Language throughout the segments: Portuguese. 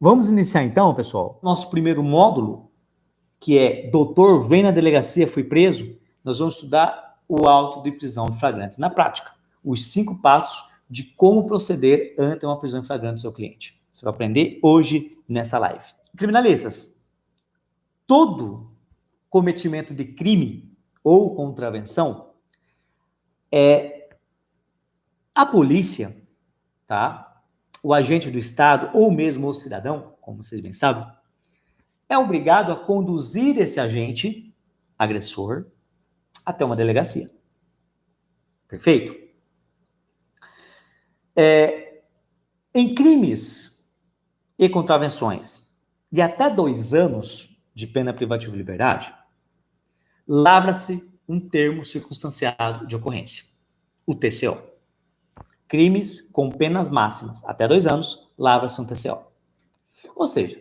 Vamos iniciar então, pessoal, nosso primeiro módulo, que é Doutor, vem na delegacia, fui preso. Nós vamos estudar o auto de prisão em flagrante na prática. Os 5 passos de como proceder ante uma prisão em flagrante do seu cliente. Você vai aprender hoje nessa live. Criminalistas, todo cometimento de crime ou contravenção, a polícia, tá? O agente do Estado, ou mesmo o cidadão, como vocês bem sabem, é obrigado a conduzir esse agente agressor até uma delegacia. Perfeito? Em crimes e contravenções de até 2 anos de pena privativa de liberdade, lavra-se um termo circunstanciado de ocorrência, o TCO. Crimes com penas máximas até 2 anos, lavra-se um TCO. Ou seja,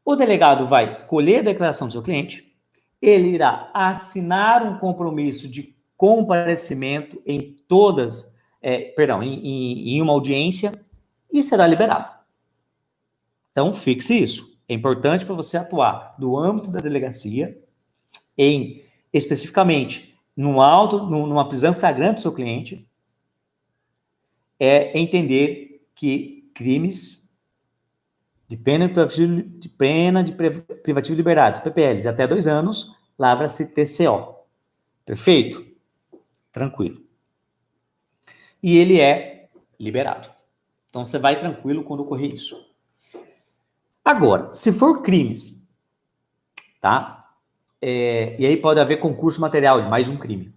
o delegado vai colher a declaração do seu cliente, ele irá assinar um compromisso de comparecimento em em uma audiência e será liberado. Então, fixe isso. É importante para você atuar no âmbito da delegacia, especificamente numa prisão flagrante do seu cliente, é entender que crimes de pena de privativa de liberdade, PPLs, até 2 anos, lavra-se TCO. Perfeito? Tranquilo. E ele é liberado. Então, você vai tranquilo quando ocorrer isso. Agora, se for crimes, tá? E aí pode haver concurso material de mais um crime.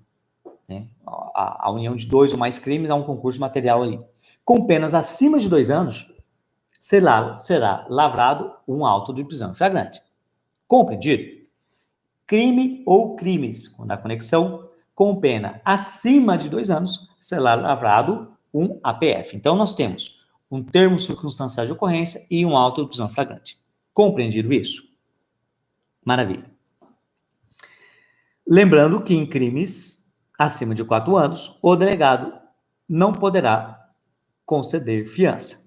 Né? A união de 2 ou mais crimes há um concurso material ali. Com penas acima de 2 anos, será lavrado um auto de prisão em flagrante. Compreendido? Crime ou crimes, quando há conexão, com pena acima de 2 anos, será lavrado um APF. Então, nós temos um termo circunstancial de ocorrência e um auto de prisão em flagrante. Compreendido isso? Maravilha. Lembrando que em crimes acima de 4 anos, o delegado não poderá conceder fiança.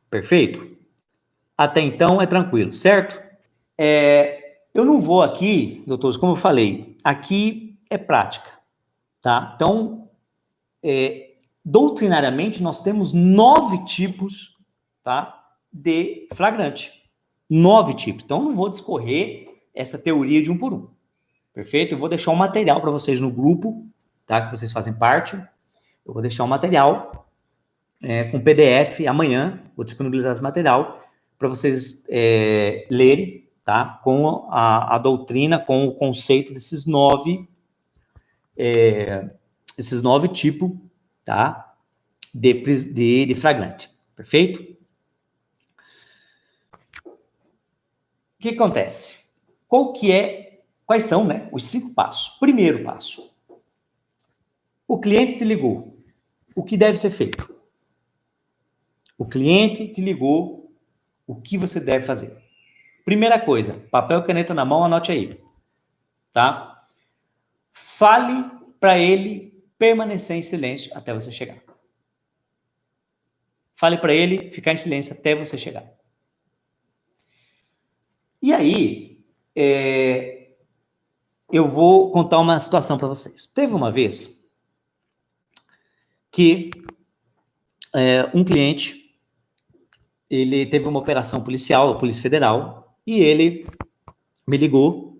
Perfeito? Até então é tranquilo, certo? Eu não vou aqui, doutores, como eu falei, aqui é prática, tá? Então, doutrinariamente, nós temos 9 tipos, tá, de flagrante. 9 tipos. Então, não vou discorrer essa teoria de um por um. Perfeito? Eu vou deixar um material para vocês no grupo, tá, que vocês fazem parte. Eu vou deixar um material com PDF amanhã, vou disponibilizar esse material para vocês lerem, tá, com a doutrina, com o conceito desses 9 tipos, tá, de flagrante. Perfeito? O que acontece? Quais são, né, os 5 passos? Primeiro passo. O cliente te ligou. O que deve ser feito? O cliente te ligou. O que você deve fazer? Primeira coisa, papel e caneta na mão, anote aí. Tá? Fale para ele permanecer em silêncio até você chegar. Fale para ele ficar em silêncio até você chegar. E aí, eu vou contar uma situação para vocês. Teve uma vez que um cliente, ele teve uma operação policial, a Polícia Federal, e ele me ligou,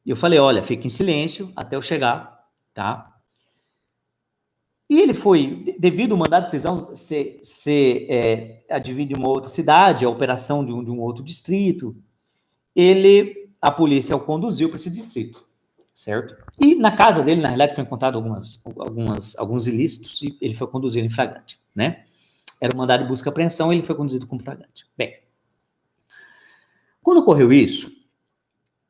e eu falei, olha, fique em silêncio até eu chegar, tá? E ele foi, devido ao mandado de prisão ser advindo de uma outra cidade, a operação de um outro distrito, a polícia o conduziu para esse distrito, certo? E na casa dele, na realidade, foi encontrado alguns ilícitos e ele foi conduzido em flagrante, né? Era um mandado de busca e apreensão e ele foi conduzido como flagrante. Bem, quando ocorreu isso,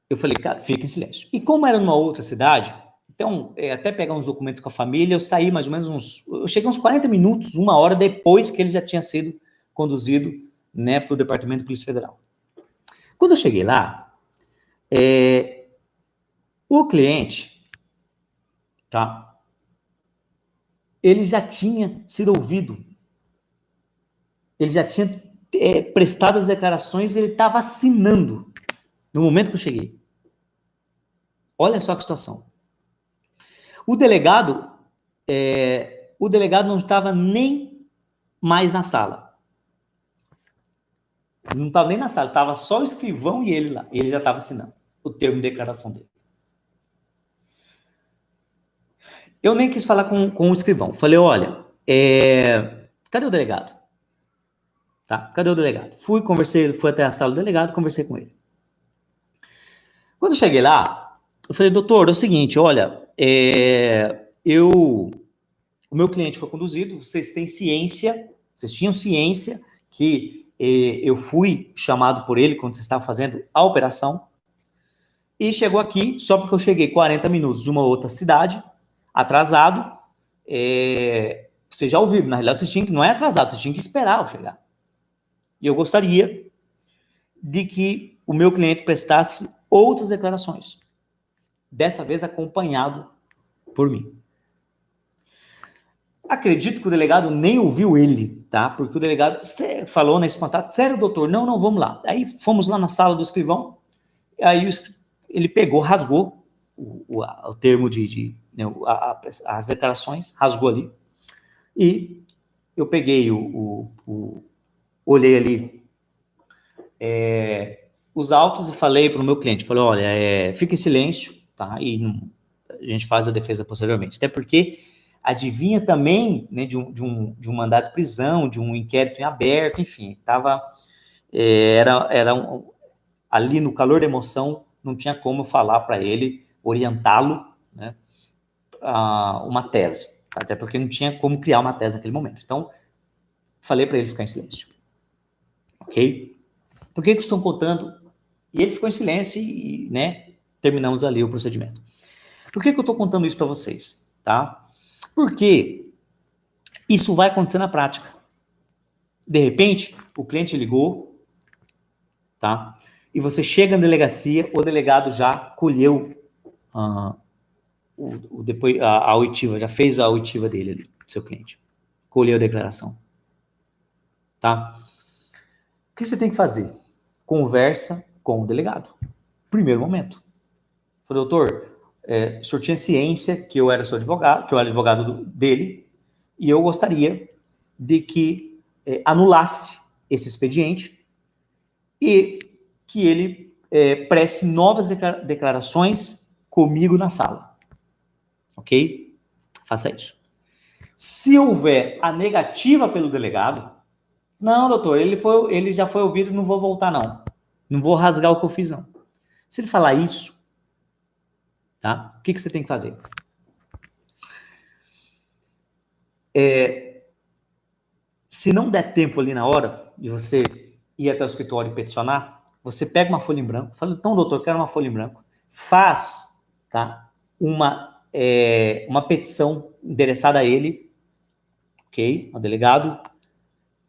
eu falei, cara, fica em silêncio. E como era numa outra cidade, então, até pegar uns documentos com a família, eu saí mais ou menos eu cheguei uns 40 minutos, 1 hora depois que ele já tinha sido conduzido, né, para o Departamento de Polícia Federal. Quando eu cheguei lá, o cliente, tá, ele já tinha sido ouvido ele já tinha prestado as declarações e ele estava assinando no momento que eu cheguei. Olha só que situação. O delegado não estava nem mais na sala. Não estava nem na sala, estava só o escrivão e ele lá. Ele já estava assinando o termo de declaração dele. Eu nem quis falar com o escrivão. Falei, olha, cadê o delegado? Tá, cadê o delegado? Fui até a sala do delegado, conversei com ele. Quando eu cheguei lá, eu falei, doutor, é o seguinte, olha, o meu cliente foi conduzido, vocês tinham ciência que eu fui chamado por ele quando vocês estavam fazendo a operação, e chegou aqui, só porque eu cheguei 40 minutos de uma outra cidade, atrasado, vocês já ouviram, na realidade, não é atrasado, vocês tinham que esperar eu chegar. E eu gostaria de que o meu cliente prestasse outras declarações, dessa vez acompanhado por mim. Acredito que o delegado nem ouviu ele, tá? Porque o delegado falou na espantada, sério, doutor? Não, vamos lá. Aí fomos lá na sala do escrivão, aí ele pegou, rasgou o termo as declarações, rasgou ali, e eu peguei olhei ali os autos e falei para o meu cliente, falei, olha, fica em silêncio, tá? E a gente faz a defesa posteriormente. Até porque adivinha também, né, de um mandado de prisão, de um inquérito em aberto, enfim, ali no calor da emoção, não tinha como falar para ele, orientá-lo, né, uma tese, tá? Até porque não tinha como criar uma tese naquele momento. Então, falei para ele ficar em silêncio. Ok? Por que estão contando? E ele ficou em silêncio e, né, terminamos ali o procedimento. Por que eu estou contando isso para vocês? Tá? Porque isso vai acontecer na prática. De repente, o cliente ligou, tá? E você chega na delegacia, o delegado já colheu a oitiva, já fez a oitiva dele ali, seu cliente. Colheu a declaração. Tá? O que você tem que fazer? Conversa com o delegado. Primeiro momento. Falei, doutor, o senhor tinha ciência que eu era seu advogado, que eu era advogado dele, e eu gostaria de que anulasse esse expediente e que ele preste novas declarações comigo na sala. Ok? Faça isso. Se houver a negativa pelo delegado, não, doutor, ele já foi ouvido, não vou voltar, não. Não vou rasgar o que eu fiz, não. Se ele falar isso, tá? O que você tem que fazer? Se não der tempo ali na hora de você ir até o escritório e peticionar, você pega uma folha em branco, fala, então, doutor, eu quero uma folha em branco, faz, tá, uma petição endereçada a ele, ok? Ao delegado,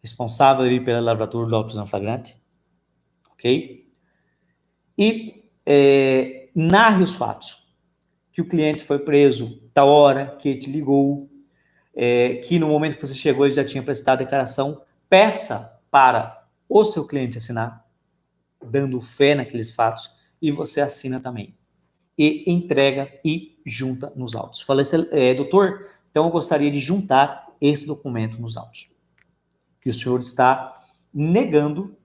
responsável ali pela lavratura do auto-prisão flagrante, ok? E narre os fatos, que o cliente foi preso tal hora, que te ligou, que no momento que você chegou ele já tinha prestado a declaração, peça para o seu cliente assinar, dando fé naqueles fatos, e você assina também. E entrega e junta nos autos. Falei, doutor, então eu gostaria de juntar esse documento nos autos. Que o senhor está negando,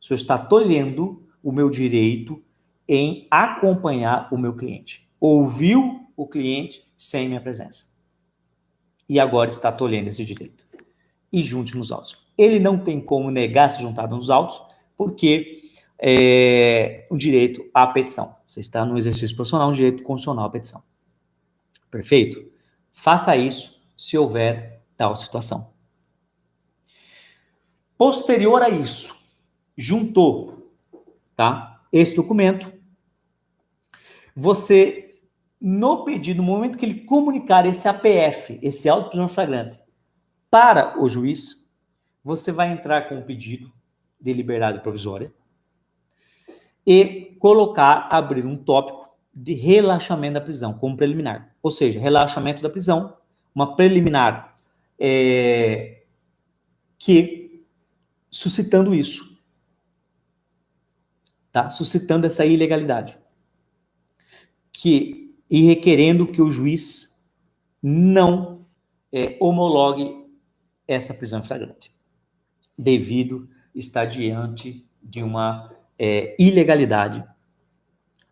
o senhor está tolhendo o meu direito em acompanhar o meu cliente. Ouviu o cliente sem minha presença. E agora está tolhendo esse direito. E junte nos autos. Ele não tem como negar se juntar nos autos, porque o direito à petição. Você está no exercício profissional, um direito constitucional à petição. Perfeito? Faça isso se houver tal situação. Posterior a isso, juntou, tá, esse documento, você, no pedido, no momento que ele comunicar esse APF, esse auto de prisão flagrante, para o juiz, você vai entrar com o pedido de liberdade provisória e abrir um tópico de relaxamento da prisão, como preliminar. Ou seja, relaxamento da prisão, uma preliminar que suscitando isso, tá? Suscitando essa ilegalidade. E requerendo que o juiz não homologue essa prisão em flagrante, devido estar diante de uma ilegalidade,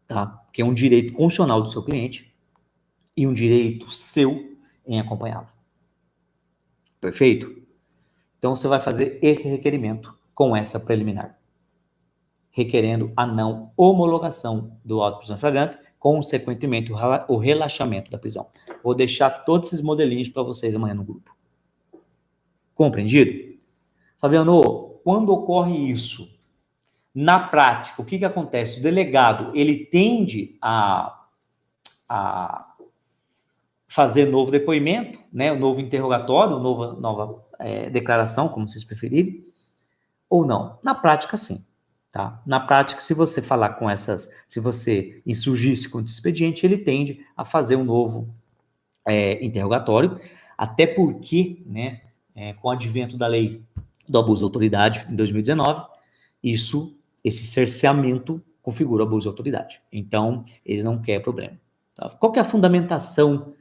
tá? Que é um direito constitucional do seu cliente e um direito seu em acompanhá-lo. Perfeito? Então, você vai fazer esse requerimento com essa preliminar, requerendo a não homologação do auto de prisão em flagrante, consequentemente o relaxamento da prisão. Vou deixar todos esses modelinhos para vocês amanhã no grupo. Compreendido? Fabiano, quando ocorre isso, na prática, o que acontece? O delegado, ele tende a fazer novo depoimento, né, um novo interrogatório, nova declaração, como vocês preferirem, ou não? Na prática, sim. Tá? Na prática, se você falar com se você insurgisse com esse expediente, ele tende a fazer um novo interrogatório, até porque, né, com o advento da lei do abuso de autoridade, em 2019, esse cerceamento configura abuso de autoridade. Então, eles não querem problema. Tá? Qual que é a fundamentação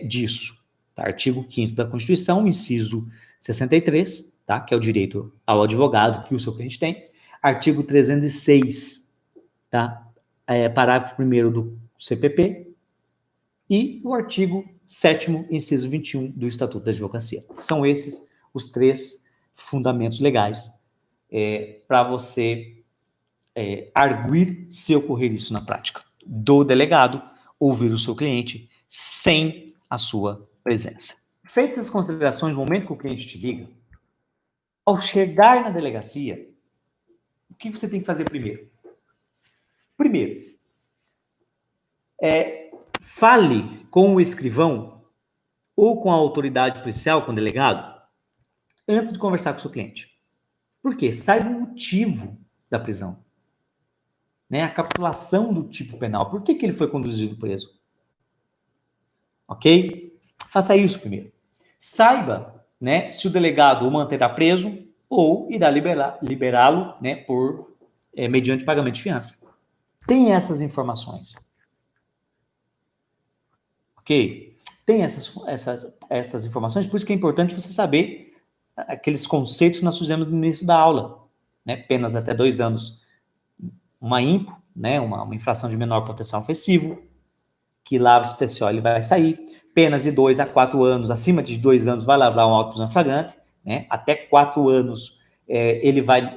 disso? Tá? Artigo 5º da Constituição, inciso 63, tá? Que é o direito ao advogado que o seu cliente tem. Artigo 306, tá? Parágrafo 1º do CPP. E o artigo 7º, inciso 21 do Estatuto da Advocacia. São esses os 3 fundamentos legais para você arguir se ocorrer isso na prática. Do delegado ouvir o seu cliente sem a sua presença. Feitas as considerações no momento que o cliente te liga, ao chegar na delegacia, o que você tem que fazer primeiro? Primeiro, fale com o escrivão ou com a autoridade policial, com o delegado, antes de conversar com o seu cliente. Por quê? Saiba o motivo da prisão. Né? A capitulação do tipo penal. Por que ele foi conduzido preso? Ok? Faça isso primeiro. Saiba, né, se o delegado o manterá preso ou irá liberá-lo, né, por mediante pagamento de fiança. Tem essas informações. Ok? Tem essas informações, por isso que é importante você saber aqueles conceitos que nós fizemos no início da aula, né? Penas até 2 anos, uma IMPO, né? Uma infração de menor potencial ofensivo, que lá o TCO ele vai sair. Penas de 2 a 4 anos, acima de 2 anos vai lavrar um auto de prisão flagrante, né? Até 4 anos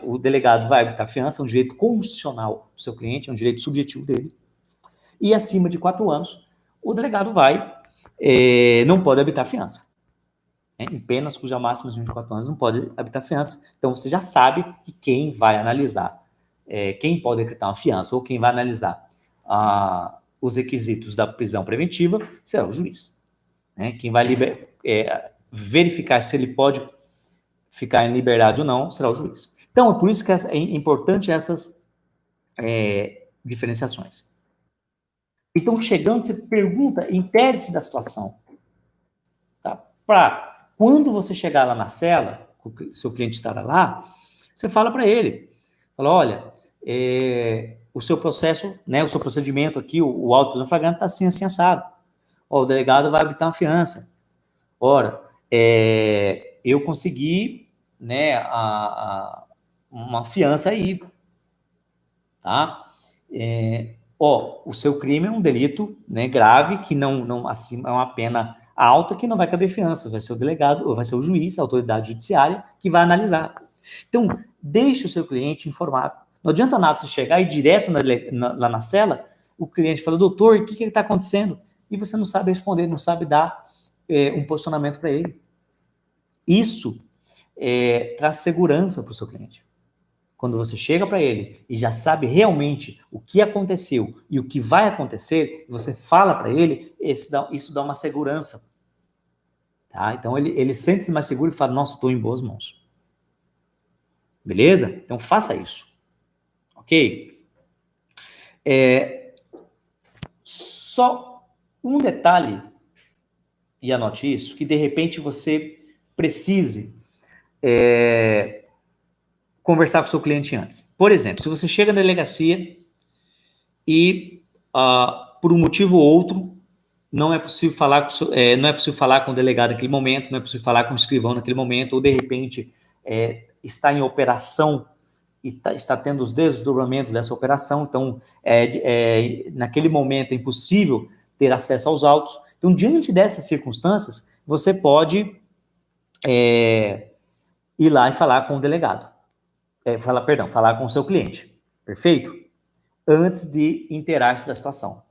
o delegado vai habitar fiança, é um direito constitucional do seu cliente, é um direito subjetivo dele. E acima de 4 anos, o delegado não pode habitar fiança. Em penas cuja máxima de 24 anos não pode habitar fiança. Então, você já sabe que quem vai analisar, quem pode decretar uma fiança ou quem vai analisar os requisitos da prisão preventiva será o juiz. Né? Quem vai verificar se ele pode ficar em liberdade ou não será o juiz. Então, é por isso que é importante essas diferenciações. Então, chegando, você pergunta, intere-se da situação. Tá? Para quando você chegar lá na cela, o seu cliente estará lá, você fala para ele, fala, olha, o seu processo, né, o seu procedimento aqui, o auto de prisão flagrante está assim, assim, assado. Ó, o delegado vai habitar uma fiança. Ora, eu consegui, né, uma fiança aí, tá? O seu crime é um delito, né, grave, que não acima, é uma pena alta, que não vai caber fiança, vai ser o delegado, ou vai ser o juiz, a autoridade judiciária, que vai analisar. Então, deixe o seu cliente informado. Não adianta nada você chegar e ir direto lá na cela, o cliente fala, doutor, o que está acontecendo? E você não sabe responder, não sabe dar um posicionamento para ele. Isso traz segurança para o seu cliente. Quando você chega para ele e já sabe realmente o que aconteceu e o que vai acontecer, você fala para ele, isso dá uma segurança. Tá? Então, ele sente-se mais seguro e fala, nossa, estou em boas mãos. Beleza? Então, faça isso. Ok? Só um detalhe, e anote isso, que de repente você precise conversar com o seu cliente antes. Por exemplo, se você chega na delegacia e, por um motivo ou outro, não é possível falar com o delegado naquele momento, não é possível falar com o escrivão naquele momento, ou de repente está em operação e está tendo os desdobramentos dessa operação, então naquele momento é impossível ter acesso aos autos. Então, diante dessas circunstâncias, você pode ir lá e falar com o delegado. Falar com o seu cliente. Perfeito? Antes de inteirar-se da situação.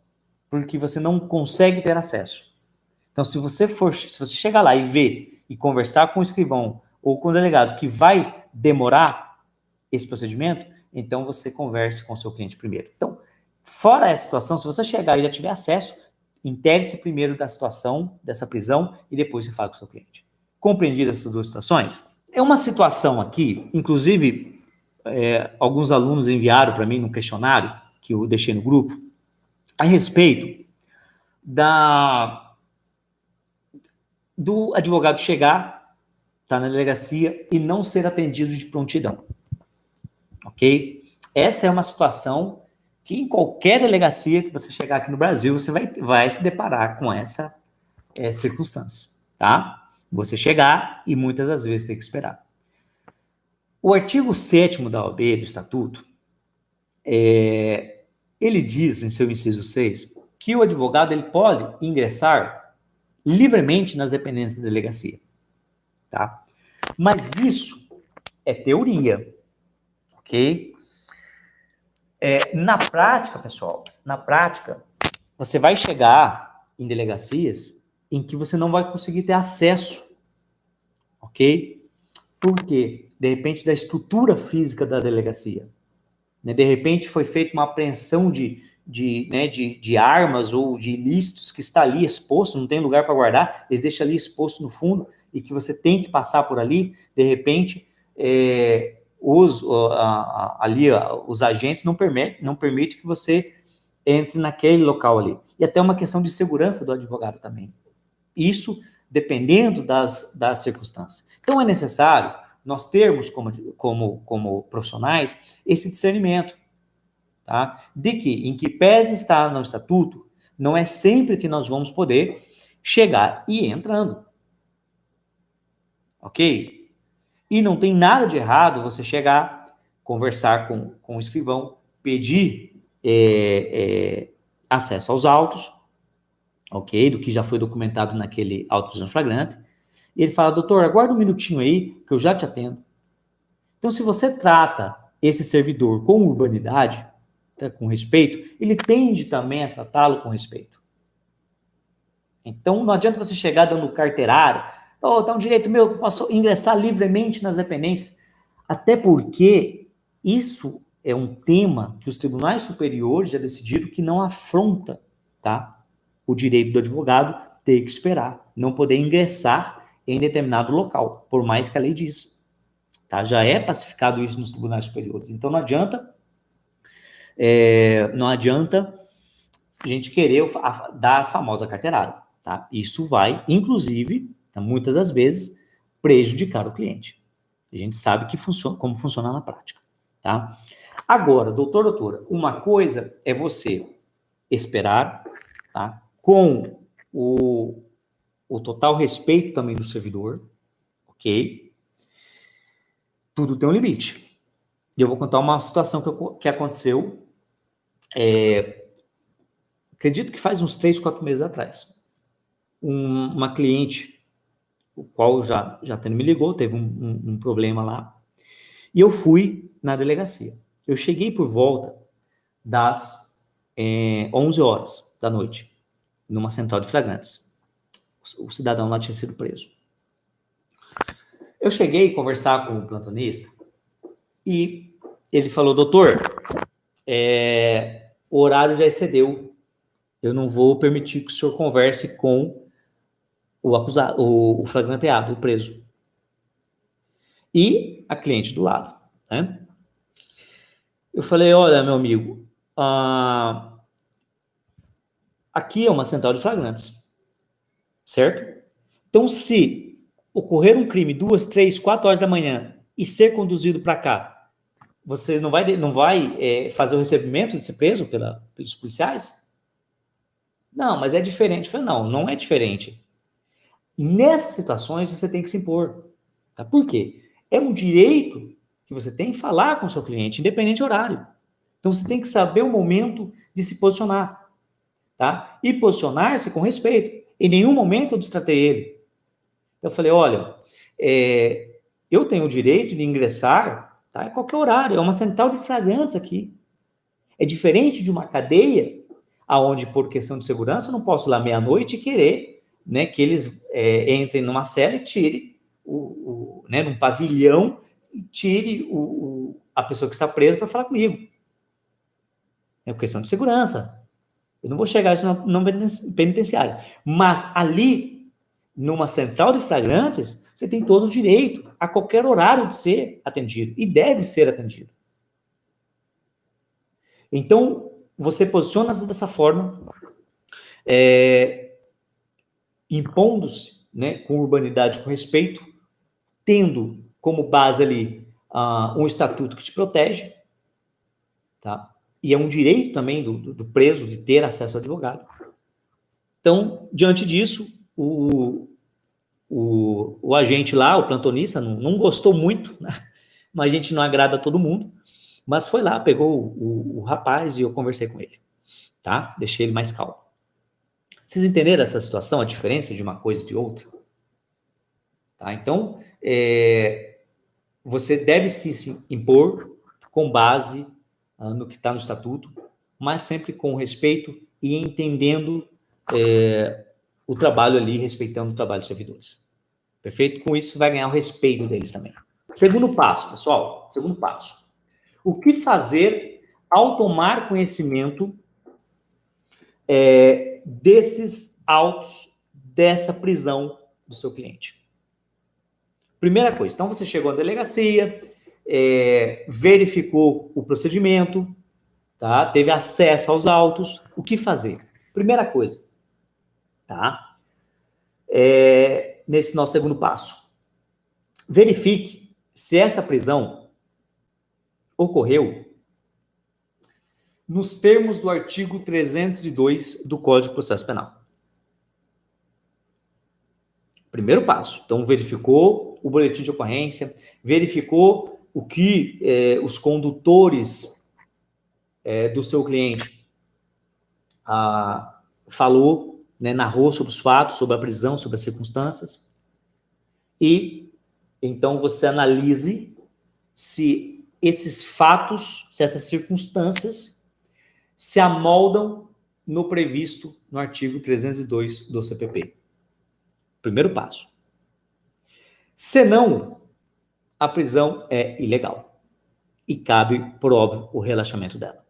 Porque você não consegue ter acesso. Então, se você chegar lá e ver e conversar com o escrivão ou com o delegado que vai demorar esse procedimento, então você converse com o seu cliente primeiro. Então, fora essa situação, se você chegar e já tiver acesso, intere-se primeiro da situação, dessa prisão, e depois você fala com o seu cliente. Compreendidas essas duas situações? É uma situação aqui, inclusive, alguns alunos enviaram para mim num questionário, que eu deixei no grupo, a respeito do advogado chegar, tá na delegacia, e não ser atendido de prontidão. Ok? Essa é uma situação que em qualquer delegacia que você chegar aqui no Brasil, você vai se deparar com essa circunstância, tá? Você chegar e muitas das vezes ter que esperar. O artigo 7º da OAB, do Estatuto, ele diz, em seu inciso 6, que o advogado ele pode ingressar livremente nas dependências da delegacia, tá? Mas isso é teoria, ok? Na prática, pessoal, você vai chegar em delegacias em que você não vai conseguir ter acesso, ok? Por quê? De repente, da estrutura física da delegacia. Né? De repente, foi feita uma apreensão de armas ou de ilícitos que está ali exposto, não tem lugar para guardar, eles deixam ali exposto no fundo e que você tem que passar por ali. De repente, os agentes não permitem que você entre naquele local ali. E até uma questão de segurança do advogado também. Isso dependendo das circunstâncias. Então, é necessário nós termos, como profissionais, esse discernimento, tá? De que, em que pese estar no estatuto, não é sempre que nós vamos poder chegar e ir entrando. Ok? E não tem nada de errado você chegar, conversar com o escrivão, pedir acesso aos autos, ok? Do que já foi documentado naquele auto de prisão flagrante. E ele fala, doutor, aguarda um minutinho aí, que eu já te atendo. Então, se você trata esse servidor com urbanidade, com respeito, ele tende também a tratá-lo com respeito. Então, não adianta você chegar dando carteirada, tá um direito meu, eu posso ingressar livremente nas dependências. Até porque isso é um tema que os tribunais superiores já decidiram que não afronta, tá? O direito do advogado ter que esperar, não poder ingressar em determinado local, por mais que a lei diz. Tá? Já é pacificado isso nos tribunais superiores. Então, não adianta a gente querer dar a famosa carteirada. Tá? Isso vai, inclusive, muitas das vezes, prejudicar o cliente. A gente sabe como funciona na prática. Tá? Agora, doutora, uma coisa é você esperar, tá? Com o total respeito também do servidor, ok? Tudo tem um limite. E eu vou contar uma situação que aconteceu, acredito que faz uns 3, 4 meses atrás. Uma cliente, o qual já me ligou, teve um problema lá, e eu fui na delegacia. Eu cheguei por volta das 11 horas da noite, numa central de flagrantes. O cidadão lá tinha sido preso. Eu cheguei a conversar com o plantonista e ele falou, doutor, o horário já excedeu, eu não vou permitir que o senhor converse com o acusado, o flagranteado, o preso. E a cliente do lado, né? Eu falei, olha, meu amigo, aqui é uma central de flagrantes, certo? Então, se ocorrer um crime 2, 3, 4 horas da manhã e ser conduzido para cá Você não vai fazer o recebimento de ser preso pelos policiais? Não, mas é diferente. Eu falei, não é diferente. Nessas situações, você tem que se impor. Tá? Por quê? É um direito que você tem de falar com o seu cliente, independente do horário. Então, você tem que saber o momento de se posicionar. Tá? E posicionar-se com respeito. Em nenhum momento eu destratei ele. Então, eu falei, olha, eu tenho o direito de ingressar, tá, a qualquer horário. É uma central de flagrantes aqui. É diferente de uma cadeia, aonde por questão de segurança eu não posso ir lá meia-noite e querer, né, que eles entrem numa cela e tirem né, num pavilhão e tire a pessoa que está presa para falar comigo. É uma questão de segurança. Eu não vou chegar a isso na penitenciária. Mas ali, numa central de flagrantes, você tem todo o direito, a qualquer horário, de ser atendido. E deve ser atendido. Então, você posiciona-se dessa forma, impondo-se, né, com urbanidade, com respeito, tendo como base ali um estatuto que te protege, tá? E é um direito também do preso de ter acesso ao advogado. Então, diante disso, o agente lá, o plantonista, não gostou muito, né? Mas a gente não agrada a todo mundo, mas foi lá, pegou o rapaz e eu conversei com ele, tá? Deixei ele mais calmo. Vocês entenderam essa situação, a diferença de uma coisa e de outra? Tá? Então, você deve se impor com base no que está no estatuto, mas sempre com respeito e entendendo o trabalho ali, respeitando o trabalho dos servidores. Perfeito? Com isso, você vai ganhar o respeito deles também. Segundo passo, pessoal. Segundo passo. O que fazer ao tomar conhecimento desses autos, dessa prisão do seu cliente? Primeira coisa, então você chegou à delegacia, verificou o procedimento, tá? Teve acesso aos autos, o que fazer? Primeira coisa, tá? Nesse nosso segundo passo, verifique se essa prisão ocorreu nos termos do artigo 302 do Código de Processo Penal. Primeiro passo. Então, verificou o boletim de ocorrência, verificou o que os condutores do seu cliente falou, né, narrou sobre os fatos, sobre a prisão, sobre as circunstâncias. E, então, você analise se esses fatos, se essas circunstâncias se amoldam no previsto no artigo 302 do CPP. Primeiro passo. Senão, a prisão é ilegal e cabe, por óbvio, o relaxamento dela.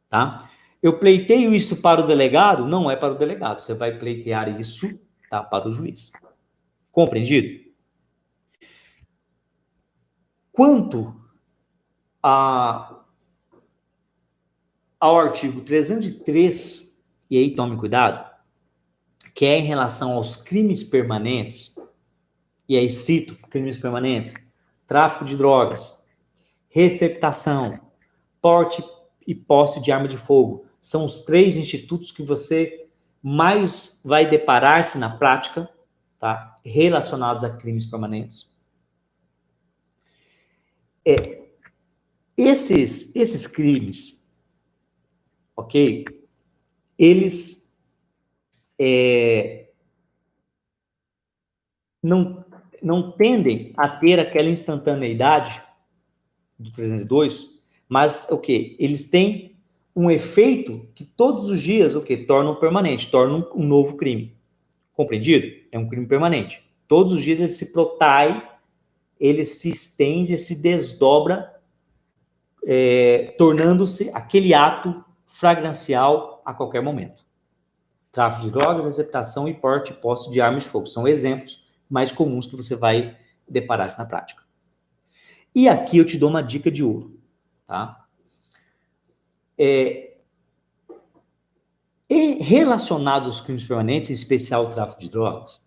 Tá? Eu pleiteio isso para o delegado? Não é para o delegado. Você vai pleitear isso, tá, para o juiz. Compreendido? Quanto ao artigo 303, e aí tome cuidado, que é em relação aos crimes permanentes, e aí cito crimes permanentes, tráfico de drogas, receptação, porte e posse de arma de fogo. São os 3 institutos que você mais vai deparar-se na prática, tá, relacionados a crimes permanentes. Esses crimes, ok? Eles não tendem a ter aquela instantaneidade do 302, mas o quê? Eles têm um efeito que todos os dias o quê? Tornam permanente, tornam um novo crime. Compreendido? É um crime permanente. Todos os dias ele se protrai, ele se estende, se desdobra, tornando-se aquele ato flagrancial a qualquer momento. Tráfico de drogas, receptação e porte e posse de armas de fogo. São exemplos mais comuns que você vai deparar-se na prática. E aqui eu te dou uma dica de ouro, tá? E relacionados aos crimes permanentes, em especial o tráfico de drogas,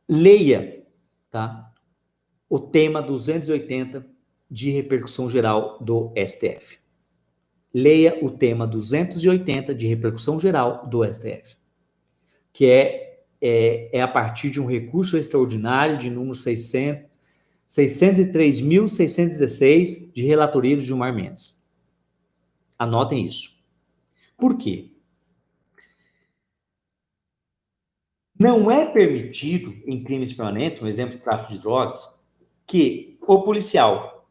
leia, tá? o tema 280 de repercussão geral do STF. Leia o tema 280 de repercussão geral do STF, que é a partir de um recurso extraordinário de número 603.616 de relatoria do Gilmar Mendes. Anotem isso. Por quê? Não é permitido, em crimes permanentes, um exemplo de tráfico de drogas, que o policial,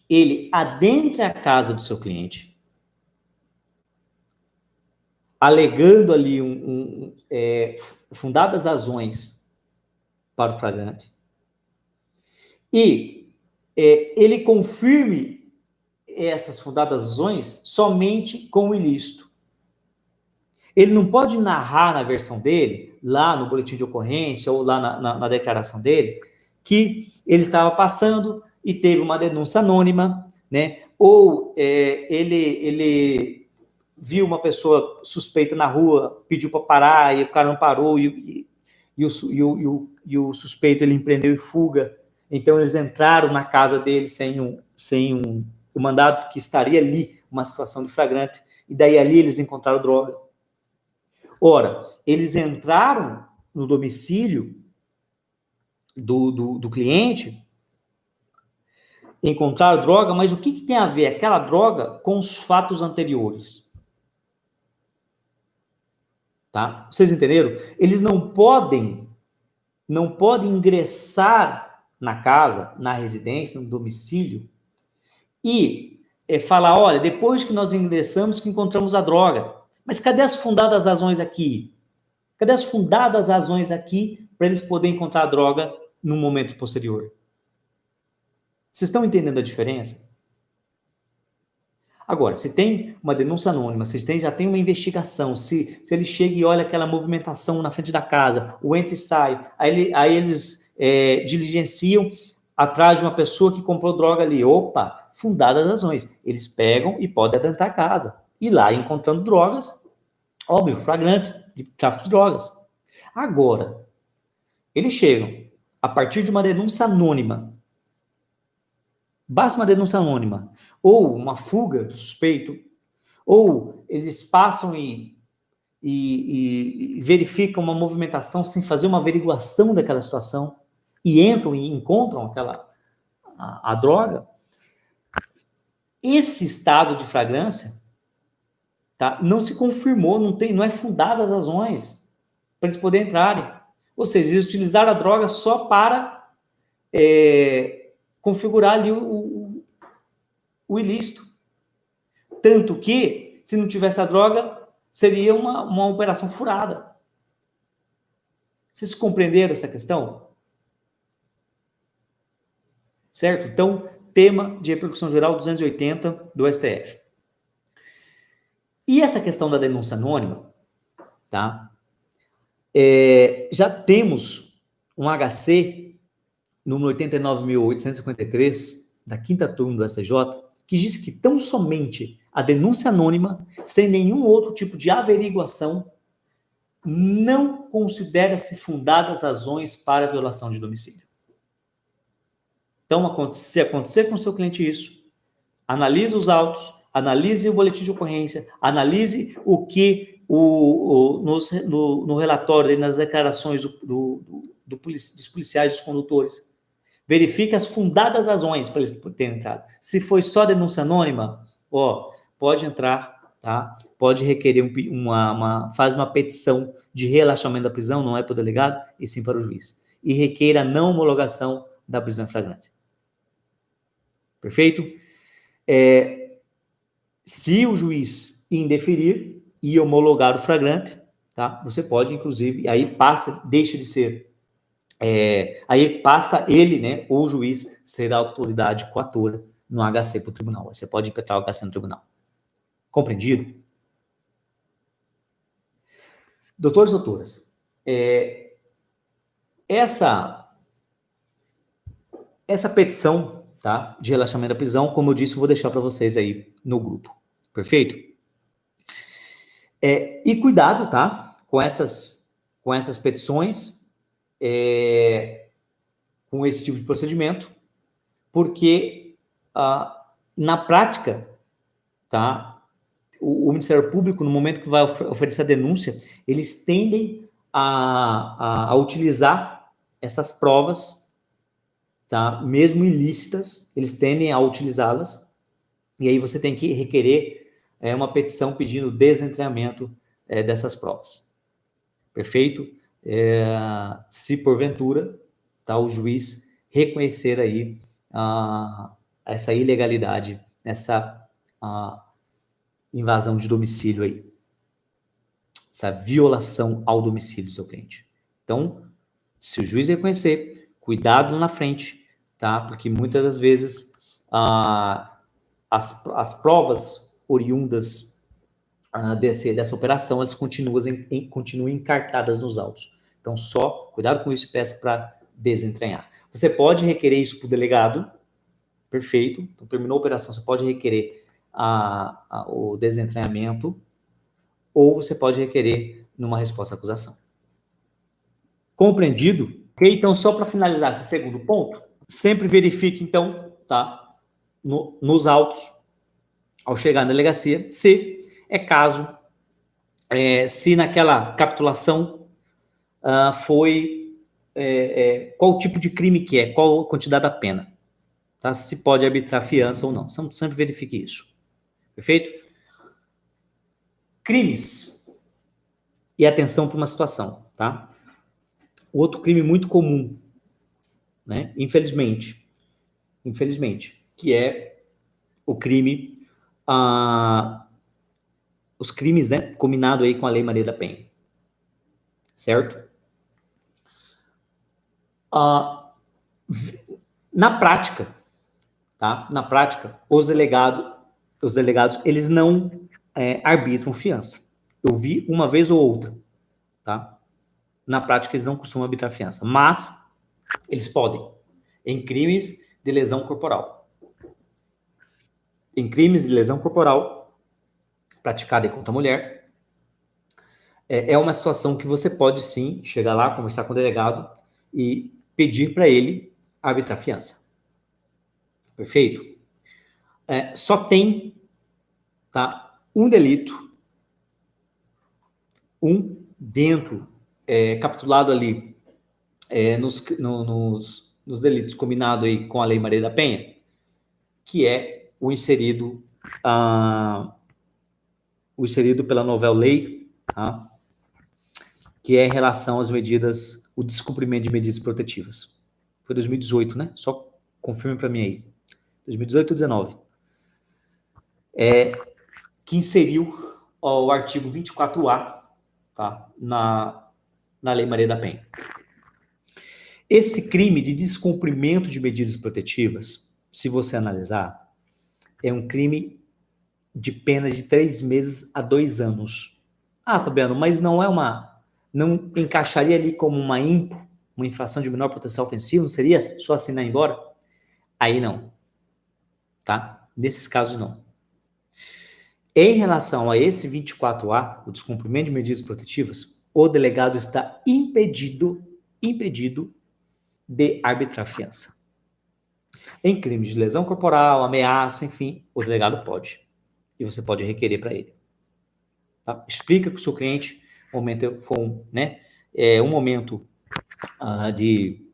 ele adentre a casa do seu cliente, alegando ali fundadas razões para o flagrante, e ele confirme essas fundadas razões somente com o ilícito. Ele não pode narrar na versão dele, lá no boletim de ocorrência ou lá na declaração dele, que ele estava passando e teve uma denúncia anônima, né? Ou ele viu uma pessoa suspeita na rua, pediu para parar e o cara não parou e o suspeito ele empreendeu em fuga. Então eles entraram na casa dele sem o mandado, que estaria ali uma situação de flagrante, e daí ali eles encontraram droga. Ora, eles entraram no domicílio do cliente, encontraram droga, mas o que tem a ver aquela droga com os fatos anteriores? Tá? Vocês entenderam? Eles não podem ingressar na casa, na residência, no domicílio, e falar, olha, depois que nós ingressamos que encontramos a droga. Mas cadê as fundadas razões aqui? Cadê as fundadas razões aqui para eles poderem encontrar a droga no momento posterior? Vocês estão entendendo a diferença? Agora, se tem uma denúncia anônima, se já tem uma investigação, se ele chega e olha aquela movimentação na frente da casa, o entra e sai, aí eles diligenciam atrás de uma pessoa que comprou droga ali. Opa, fundadas razões. Eles pegam e podem adentrar a casa. E lá, encontrando drogas, óbvio, flagrante de tráfico de drogas. Agora, eles chegam, a partir de uma denúncia anônima, basta uma denúncia anônima, ou uma fuga do suspeito, ou eles passam e verificam uma movimentação sem fazer uma averiguação daquela situação, e entram e encontram a droga. Esse estado de flagrância, tá, não se confirmou, não é fundada as razões para eles poderem entrarem. Ou seja, eles utilizaram a droga só para configurar ali o ilícito. Tanto que, se não tivesse a droga, seria uma operação furada. Vocês compreenderam essa questão? Certo? Então, tema de repercussão geral 280 do STF. E essa questão da denúncia anônima, tá? Já temos um HC, número 89.853, da 5ª turma do STJ, que diz que tão somente a denúncia anônima, sem nenhum outro tipo de averiguação, não considera-se fundadas razões para a violação de domicílio. Então, se acontecer com o seu cliente isso, analise os autos, analise o boletim de ocorrência, analise o que no relatório, nas declarações dos policiais, dos condutores. Verifique as fundadas razões para eles terem entrado. Se foi só denúncia anônima, pode entrar, tá? Pode requerer faz uma petição de relaxamento da prisão, não é para o delegado, e sim para o juiz. E requeira a não homologação da prisão em flagrante. Perfeito? Se o juiz indeferir e homologar o flagrante, tá? Você pode, inclusive, aí deixa de ser, aí passa ele, né, ou o juiz, ser a autoridade coatora no HC para o tribunal. Você pode impetrar o HC no tribunal. Compreendido? Doutores e doutoras, essa petição, tá, de relaxamento da prisão, como eu disse, eu vou deixar para vocês aí no grupo. Perfeito? E cuidado, tá, com essas petições, com esse tipo de procedimento, porque na prática, tá, o Ministério Público, no momento que vai oferecer a denúncia, eles tendem a utilizar essas provas, tá, mesmo ilícitas, eles tendem a utilizá-las, e aí você tem que requerer uma petição pedindo desentranhamento dessas provas. Perfeito? Se porventura, tá, o juiz reconhecer aí essa ilegalidade, essa invasão de domicílio aí, essa violação ao domicílio do seu cliente. Então, se o juiz reconhecer, cuidado lá na frente, tá? Porque muitas das vezes as provas oriundas dessa operação, elas continuam encartadas nos autos. Então, só cuidado com isso e peça para desentranhar. Você pode requerer isso para o delegado, perfeito. Então, terminou a operação, você pode requerer o desentranhamento, ou você pode requerer numa resposta à acusação. Compreendido? Ok? Então, só para finalizar esse segundo ponto, sempre verifique, então, tá, nos autos, ao chegar na delegacia, se é caso, se naquela capitulação foi qual tipo de crime que é, qual a quantidade da pena, tá? Se pode arbitrar fiança ou não. Sempre verifique isso. Perfeito? Crimes. E atenção para uma situação, tá? Outro crime muito comum, né? Infelizmente, que é o crime, os crimes, né? Combinado aí com a Lei Maria da Penha, certo? Na prática, tá? Na prática, os delegados, eles não arbitram fiança. Eu vi uma vez ou outra, tá? Na prática, eles não costumam arbitrar fiança, mas eles podem, em crimes de lesão corporal. Em crimes de lesão corporal praticada contra a mulher, é uma situação que você pode, sim, chegar lá, conversar com o delegado e pedir para ele arbitrar fiança. Perfeito? Só tem, tá, um delito, dentro, capitulado ali, nos delitos combinado aí com a Lei Maria da Penha, que é o inserido pela novel lei, tá? Que é em relação às medidas, o descumprimento de medidas protetivas. Foi 2018, né? Só confirme para mim aí. 2018 ou 2019. Que inseriu o artigo 24A, tá? Na Lei Maria da Penha. Esse crime de descumprimento de medidas protetivas, se você analisar, é um crime de pena de 3 meses a 2 anos. Fabiano, mas não encaixaria ali como uma infração de menor potencial ofensivo? Não seria só assinar e ir embora? Aí não. Tá? Nesses casos, não. Em relação a esse 24A, o descumprimento de medidas protetivas, o delegado está impedido de arbitrar fiança. Em crimes de lesão corporal, ameaça, enfim, o delegado pode. E você pode requerer para ele. Tá? Explica que o seu cliente, foi um momento de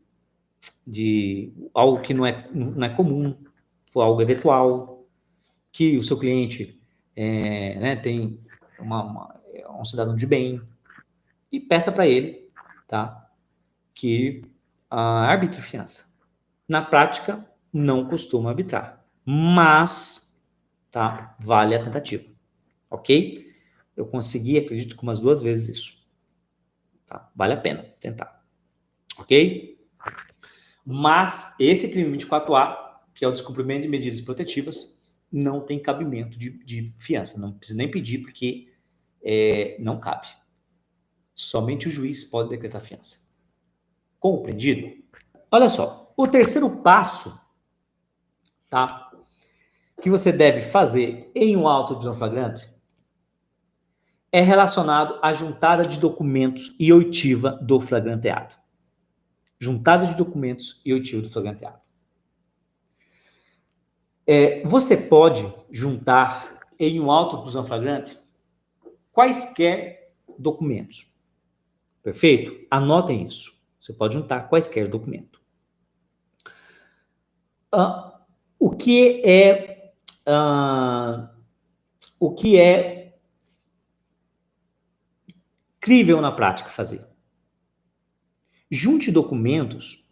algo que não é comum, foi algo eventual, que o seu cliente tem um cidadão de bem, e peça para ele, tá, que arbitre fiança. Na prática, não costuma arbitrar, mas, tá, vale a tentativa, ok? Eu consegui, acredito que umas 2 vezes isso, tá? Vale a pena tentar, ok? Mas esse crime 24A, que é o descumprimento de medidas protetivas, não tem cabimento de fiança, não precisa nem pedir, porque não cabe. Somente o juiz pode decretar fiança. Compreendido? Olha só, o terceiro passo, tá, que você deve fazer em um auto de prisão flagrante é relacionado à juntada de documentos e oitiva do flagranteado. juntada de documentos e oitiva do flagrante ato. Você pode juntar em um auto de prisão flagrante quaisquer documentos. Perfeito? Anotem isso. Você pode juntar quaisquer documento. O que é crível na prática fazer? Junte documentos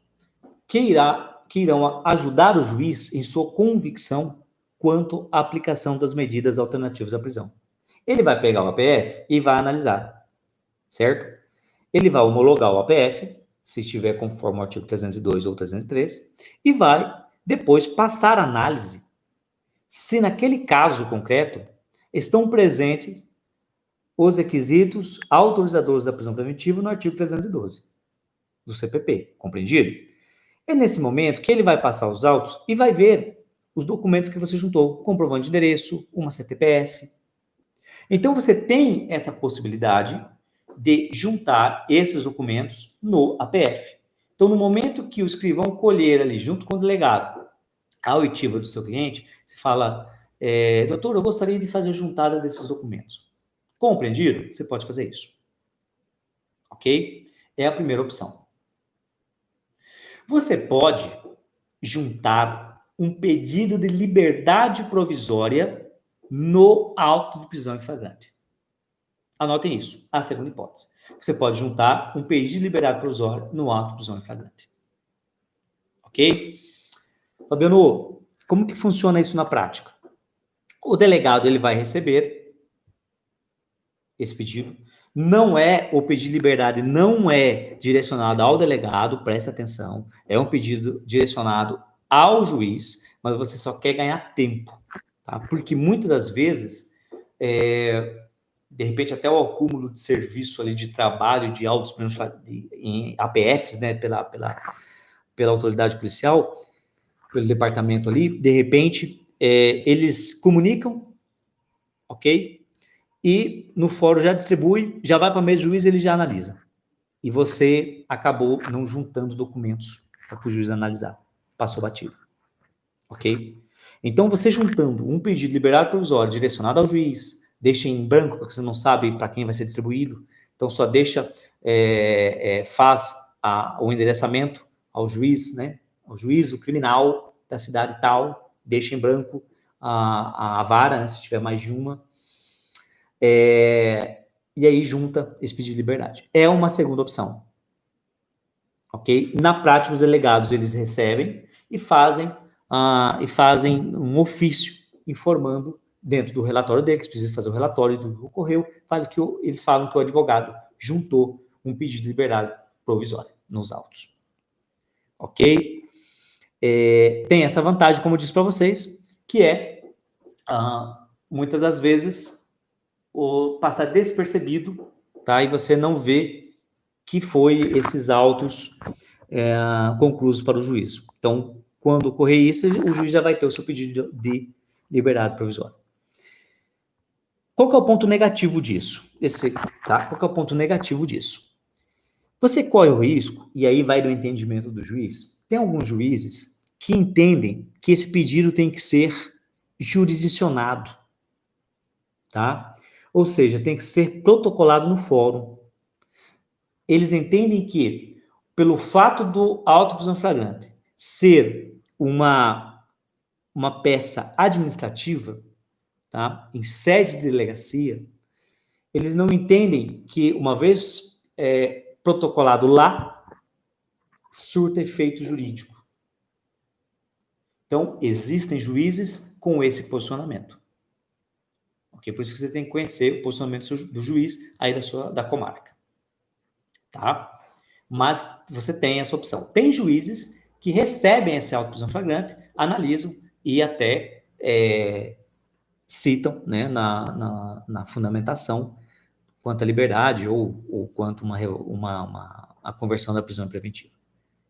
que irão ajudar o juiz em sua convicção quanto à aplicação das medidas alternativas à prisão. Ele vai pegar o APF e vai analisar, certo? Ele vai homologar o APF, se estiver conforme o artigo 302 ou 303, e vai depois passar a análise se naquele caso concreto estão presentes os requisitos autorizadores da prisão preventiva no artigo 312 do CPP, compreendido? É nesse momento que ele vai passar os autos e vai ver os documentos que você juntou, comprovante de endereço, uma CTPS. Então, você tem essa possibilidade de juntar esses documentos no APF. Então, no momento que o escrivão colher ali, junto com o delegado, a oitiva do seu cliente, você fala, doutor, eu gostaria de fazer a juntada desses documentos. Compreendido? Você pode fazer isso. Ok? É a primeira opção. Você pode juntar um pedido de liberdade provisória no auto de prisão em flagrante. Anotem isso, a segunda hipótese. Você pode juntar um pedido de liberdade provisória no auto de prisão em flagrante. Ok? Fabiano, como que funciona isso na prática? O delegado ele vai receber esse pedido. O pedido de liberdade não é direcionado ao delegado, presta atenção. É um pedido direcionado ao juiz, mas você só quer ganhar tempo, tá? Porque muitas das vezes, de repente até o acúmulo de serviço ali de trabalho, de autos em APFs, né, pela autoridade policial, pelo departamento ali, de repente, eles comunicam, ok? E no fórum já distribui, já vai para a mesa do juiz, ele já analisa. E você acabou não juntando documentos para o juiz analisar. Passou batido. Ok? Então, você juntando um pedido de liberdade provisória direcionado ao juiz, deixa em branco, porque você não sabe para quem vai ser distribuído, então só deixa, faz o endereçamento ao juiz, né? Ao juízo criminal da cidade tal, deixa em branco a vara, né? Se tiver mais de uma, e aí junta esse pedido de liberdade. É uma segunda opção. Ok? Na prática, os delegados, eles recebem e fazem um ofício informando dentro do relatório dele, que precisa fazer o relatório do que ocorreu, eles falam que o advogado juntou um pedido de liberdade provisória nos autos. Ok? Tem essa vantagem, como eu disse para vocês, que muitas das vezes, passar despercebido, tá? E você não vê que foi esses autos conclusos para o juízo. Então, quando ocorrer isso, o juiz já vai ter o seu pedido de liberdade provisória. Qual que é o ponto negativo disso? Qual que é o ponto negativo disso? Você corre o risco, e aí vai do entendimento do juiz, tem alguns juízes que entendem que esse pedido tem que ser jurisdicionado, tá? Ou seja, tem que ser protocolado no fórum. Eles entendem que, pelo fato do auto de prisão flagrante ser uma peça administrativa, tá? Em sede de delegacia, eles não entendem que, uma vez protocolado lá, surta efeito jurídico. Então, existem juízes com esse posicionamento. Ok? Por isso que você tem que conhecer o posicionamento do juiz aí da comarca. Tá? Mas você tem essa opção. Tem juízes que recebem esse auto de prisão flagrante, analisam e até citam, né, na fundamentação quanto à liberdade ou quanto a conversão da prisão preventiva.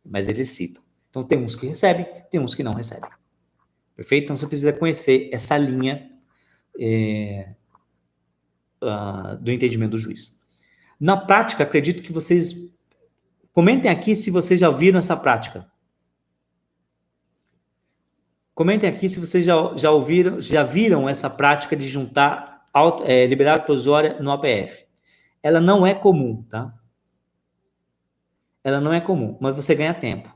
Mas eles citam. Então, tem uns que recebem, tem uns que não recebem. Perfeito? Então, você precisa conhecer essa linha do entendimento do juiz. Na prática, acredito que vocês Comentem aqui se vocês já viram essa prática. Comentem aqui se vocês já viram essa prática de juntar liberdade provisória no APF. Ela não é comum, tá? Ela não é comum, mas você ganha tempo.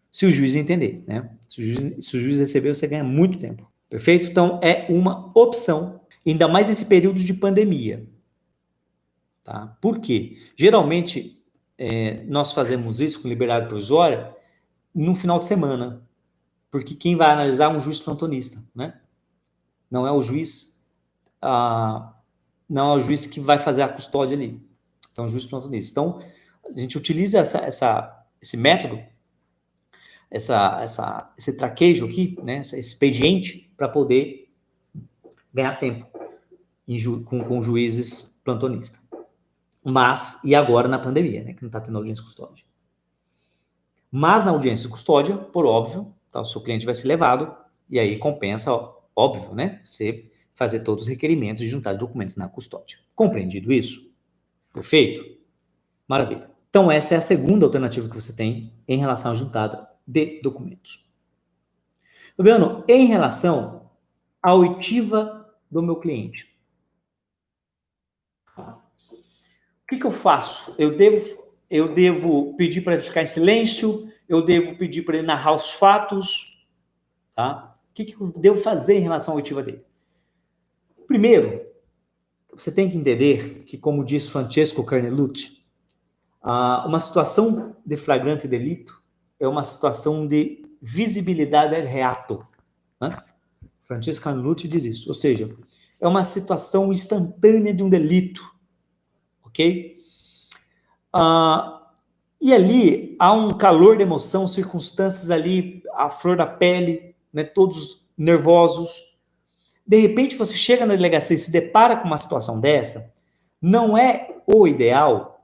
Se o juiz entender, né? Se o juiz receber, você ganha muito tempo. Perfeito? Então, é uma opção, ainda mais nesse período de pandemia. Tá? Por quê? Geralmente, nós fazemos isso com liberdade provisória no final de semana, porque quem vai analisar é um juiz plantonista, né? Não é o juiz, não é o juiz que vai fazer a custódia ali. Então, o juiz plantonista. Então, a gente utiliza esse método, esse traquejo aqui, né? Esse expediente, para poder ganhar tempo com juízes plantonistas. Mas, e agora na pandemia, né? Que não está tendo audiência de custódia. Mas na audiência de custódia, por óbvio, tá, o seu cliente vai ser levado, e aí compensa, óbvio, né? Você fazer todos os requerimentos de juntar documentos na custódia. Compreendido isso? Perfeito? Maravilha. Então, essa é a segunda alternativa que você tem em relação à juntada de documentos. Fabiano, em relação à oitiva do meu cliente, o que eu faço? Eu devo pedir para ele ficar em silêncio? Eu devo pedir para ele narrar os fatos? Tá? O que eu devo fazer em relação à oitiva dele? Primeiro, você tem que entender que, como diz Francesco Carnelucci, uma situação de flagrante delito é uma situação de visibilidade del reato. Né? Francesco Carnelucci diz isso. Ou seja, é uma situação instantânea de um delito. Ok? E ali há um calor de emoção, circunstâncias ali, a flor da pele, né, todos nervosos. De repente você chega na delegacia e se depara com uma situação dessa, não é o ideal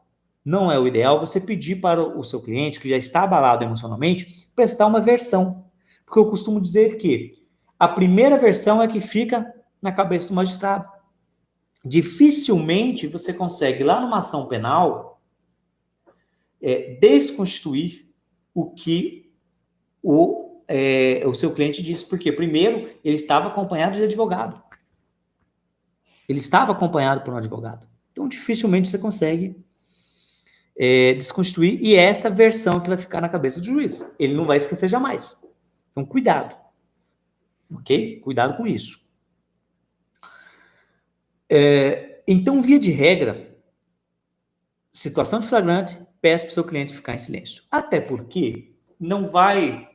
você pedir para o seu cliente, que já está abalado emocionalmente, prestar uma versão. Porque eu costumo dizer que a primeira versão é que fica na cabeça do magistrado. Dificilmente você consegue, lá numa ação penal, desconstituir o que o seu cliente disse. Porque, primeiro, ele estava acompanhado de advogado. Ele estava acompanhado por um advogado. Então, dificilmente você consegue desconstituir, e é essa versão que vai ficar na cabeça do juiz. Ele não vai esquecer jamais. Então, cuidado. Ok? Cuidado com isso. Então, via de regra, situação de flagrante, peça para o seu cliente ficar em silêncio. Até porque não vai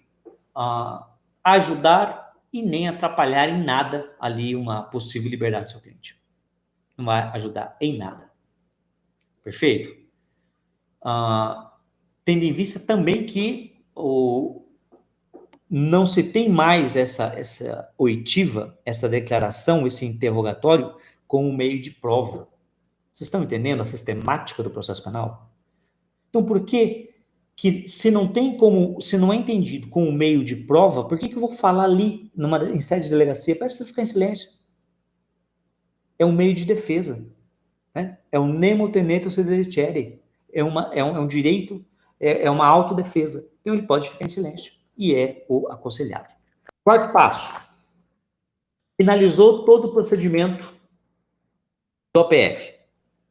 ajudar e nem atrapalhar em nada ali uma possível liberdade do seu cliente. Não vai ajudar em nada. Perfeito? Tendo em vista também que não se tem mais essa oitiva, essa declaração, esse interrogatório como meio de prova. Vocês estão entendendo a sistemática do processo penal? Então, por que se não é entendido como meio de prova, por que eu vou falar ali em sede de delegacia? Peço para ficar em silêncio. É um meio de defesa, né? É um nemo tenetur sedere. É um direito, é uma autodefesa. Então, ele pode ficar em silêncio. E é o aconselhável. Quarto passo. Finalizou todo o procedimento do OPF.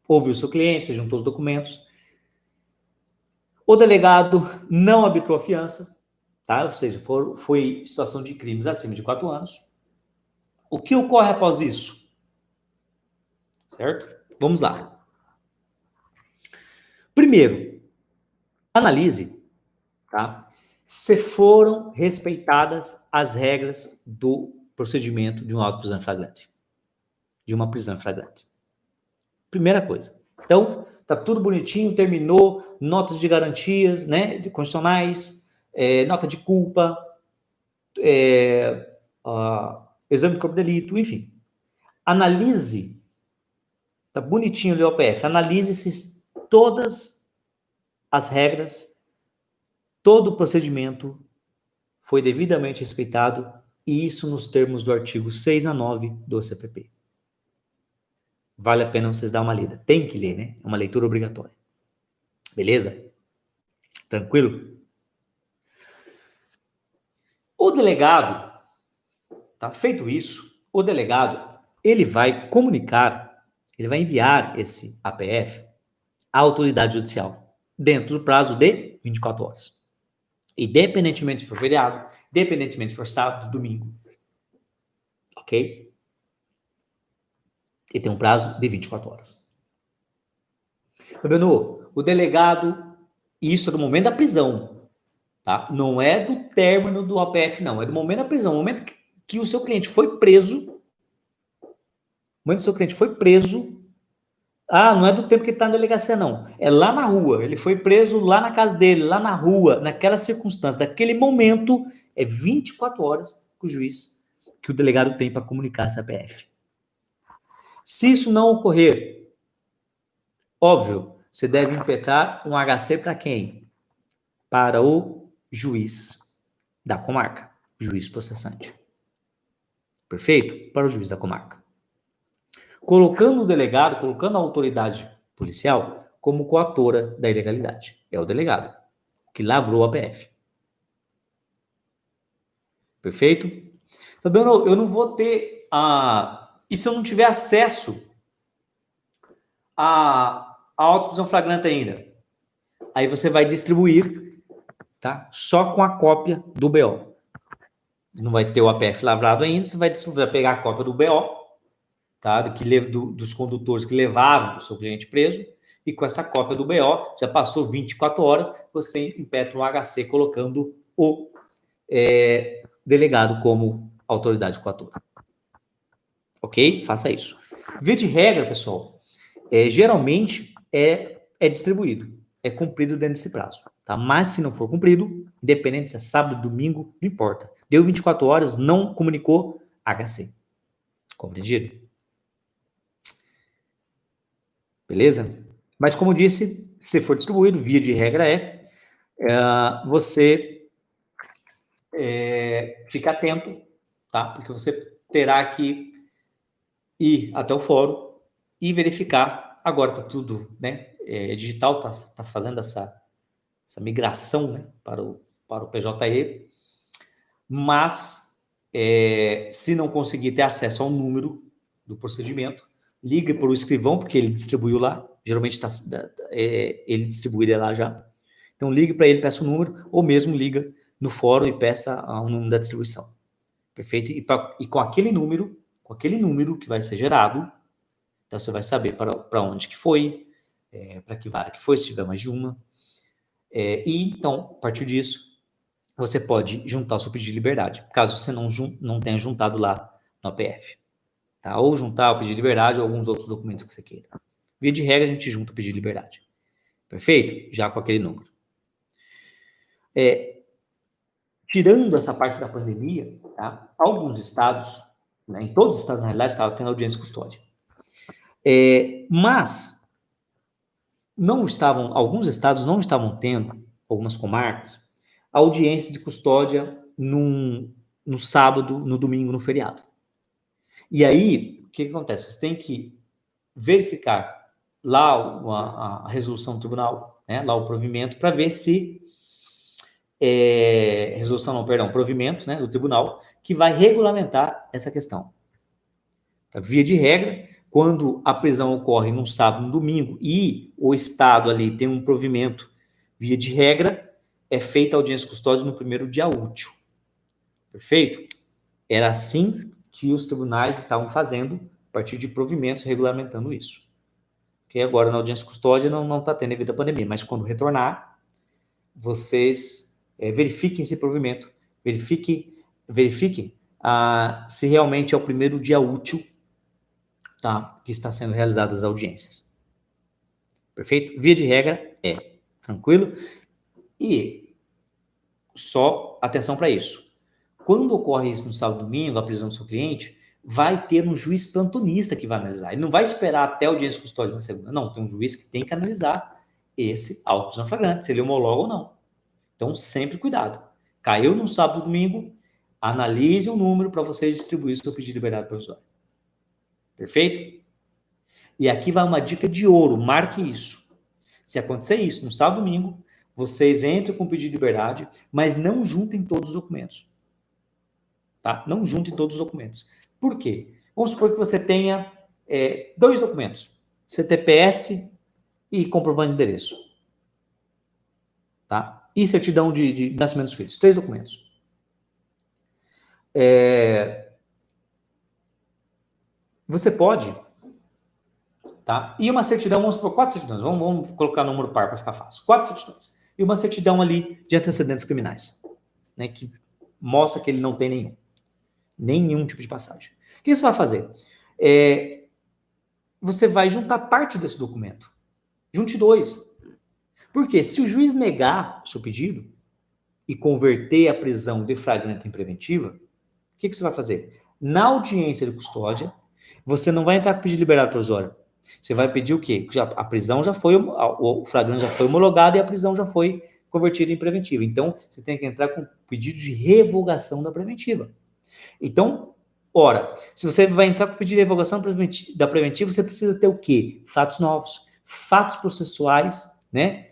Ouviu o seu cliente, você juntou os documentos. O delegado não arbitrou a fiança, tá? Ou seja, foi situação de crimes acima de 4 anos. O que ocorre após isso? Certo? Vamos lá. Primeiro, analise, tá? Se foram respeitadas as regras do procedimento de um auto de prisão em flagrante. De uma prisão em flagrante. Primeira coisa. Então, tá tudo bonitinho, terminou, notas de garantias, né, de constitucionais, nota de culpa, exame de corpo de delito, enfim. Analise, tá bonitinho ali o OPF, analise se todas as regras, todo o procedimento foi devidamente respeitado, e isso nos termos do artigo 6 a 9 do CPP. Vale a pena vocês dar uma lida. Tem que ler, né? É uma leitura obrigatória. Beleza? Tranquilo? O delegado, tá? Feito isso, o delegado, ele vai comunicar, ele vai enviar esse APF à autoridade judicial, dentro do prazo de 24 horas. Independentemente se for feriado, independentemente se for sábado, domingo. Ok? E tem um prazo de 24 horas. Fabiano, o delegado, isso é do momento da prisão, tá? Não é do término do APF, não. É do momento da prisão. O momento que o seu cliente foi preso, não é do tempo que ele está na delegacia, não. É lá na rua. Ele foi preso lá na casa dele, lá na rua, naquela circunstância, daquele momento, é 24 horas que o juiz, que o delegado tem para comunicar essa APF. Se isso não ocorrer, óbvio, você deve impetrar um HC para quem? Para o juiz da comarca, juiz processante. Perfeito? Para o juiz da comarca. Colocando o delegado, colocando a autoridade policial como coatora da ilegalidade. É o delegado que lavrou a APF. Perfeito? Fabiano, eu não vou ter e se eu não tiver acesso à auto-prisão flagrante ainda? Aí você vai distribuir, tá? Só com a cópia do BO. Não vai ter o APF lavrado ainda, você vai pegar a cópia do BO, tá? Dos condutores que levaram o seu cliente preso, e com essa cópia do BO, já passou 24 horas, você impetra um HC colocando o delegado como autoridade coatora. Ok? Faça isso. Via de regra, pessoal, geralmente é distribuído, é cumprido dentro desse prazo, tá? Mas se não for cumprido, independente se é sábado, domingo, não importa. Deu 24 horas, não comunicou, HC. Compreendido? Beleza? Mas como disse, se for distribuído, via de regra você fica atento, tá? Porque você terá que ir até o fórum e verificar. Agora tá tudo, né? Digital, tá fazendo essa migração, né? Para o PJE. Mas, se não conseguir ter acesso ao número do procedimento, liga para o escrivão, porque ele distribuiu lá. Geralmente ele distribui lá já. Então, ligue para ele, peça o número, ou mesmo liga no fórum e peça o número da distribuição. Perfeito? E com aquele número que vai ser gerado, então você vai saber para onde que foi, para que vara que foi, se tiver mais de uma. E então, a partir disso, você pode juntar o seu pedido de liberdade, caso você não tenha juntado lá no APF. Tá? Ou juntar o pedido de liberdade ou alguns outros documentos que você queira. Via de regra, a gente junta o pedido de liberdade. Perfeito? Já com aquele número. Tirando essa parte da pandemia, tá? Alguns estados, né, em todos os estados, na realidade, estavam tendo audiência de custódia. Mas alguns estados não estavam tendo, algumas comarcas, audiência de custódia no sábado, no domingo, no feriado. E aí, o que acontece? Você tem que verificar lá a resolução do tribunal, né, lá o provimento, para ver se provimento, né, do tribunal, que vai regulamentar essa questão. Tá? Via de regra, quando a prisão ocorre num sábado, no domingo, e o Estado ali tem um provimento, via de regra, é feita a audiência de custódia no primeiro dia útil. Perfeito? Era assim que os tribunais estavam fazendo, a partir de provimentos regulamentando isso. Porque agora na audiência de custódia não está tendo devido à pandemia, mas quando retornar, vocês verifiquem esse provimento, verifiquem se realmente é o primeiro dia útil, tá, que está sendo realizadas as audiências. Perfeito? Via de regra tranquilo? E só atenção para isso. Quando ocorre isso no sábado e domingo, a prisão do seu cliente, vai ter um juiz plantonista que vai analisar. Ele não vai esperar até a audiência de custódia na segunda. Não, tem um juiz que tem que analisar esse auto-prisão flagrante, se ele homologa ou não. Então, sempre cuidado. Caiu no sábado e domingo, analise o número para você distribuir o seu pedido de liberdade provisória. Perfeito? E aqui vai uma dica de ouro, marque isso. Se acontecer isso no sábado e domingo, vocês entram com pedido de liberdade, mas não juntem todos os documentos. Tá? Não juntem todos os documentos. Por quê? Vamos supor que você tenha 2 documentos, CTPS e comprovante de endereço. Tá? E certidão de nascimento dos filhos. 3 documentos. Você pode, tá? E uma certidão, vamos supor 4 certidões, vamos colocar número par para ficar fácil. 4 certidões. E uma certidão ali de antecedentes criminais, né? Que mostra que ele não tem nenhum tipo de passagem. O que você vai fazer? Você vai juntar parte desse documento. Junte 2. Porque se o juiz negar o seu pedido e converter a prisão de flagrante em preventiva, o que você vai fazer? Na audiência de custódia, você não vai entrar com pedido de liberdade provisória. Você vai pedir o quê? A prisão já foi, o flagrante já foi homologado e a prisão já foi convertida em preventiva. Então, você tem que entrar com pedido de revogação da preventiva. Então, ora, se você vai entrar com pedido de revogação da preventiva, você precisa ter o quê? Fatos novos, fatos processuais, né?